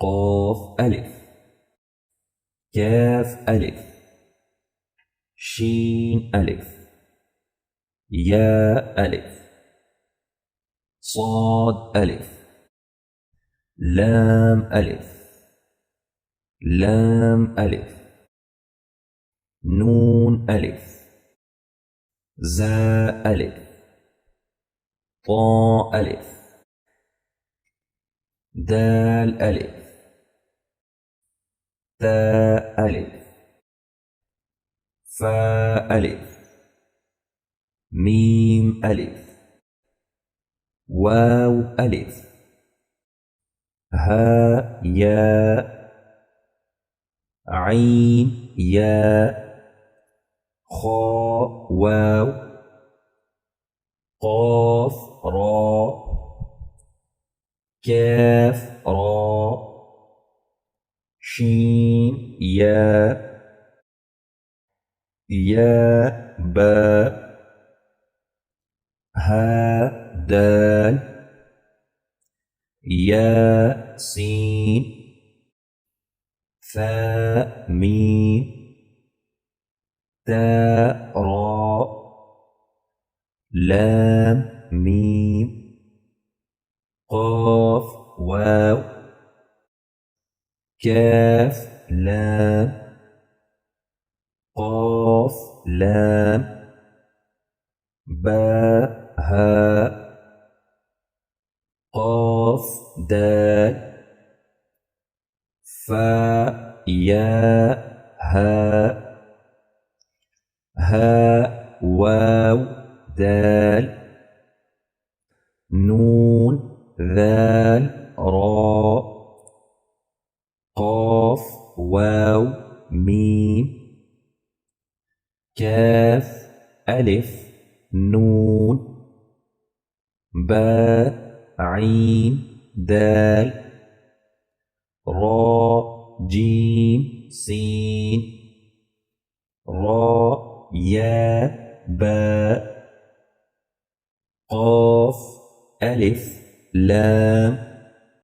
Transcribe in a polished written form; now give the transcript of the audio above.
قاف ألف، كاف ألف، شين ألف، ياء ألف، صاد ألف، لام ألف، لام ألف، نون ألف، زاء ألف، طاء ألف، دال ألف، تاء ألف، فاء ألف، ميم ألف، واو ألف، ها ياء، عين ياء، خاء واو، قاف را، كاف را، شين ياء، ياء باء، ها دال، ياء سين، ثاء ميم، تاء راء، لام ميم، قاف واو، كاف لام، قاف لام، باء هاء، قاف دال، فاء ياء هاء، هاء واو دال، نون ذال راء، قاف واو ميم، كاف ألف نون، باء عين دال، راء جيم سين، راء ياء باء، قاف ألف لام،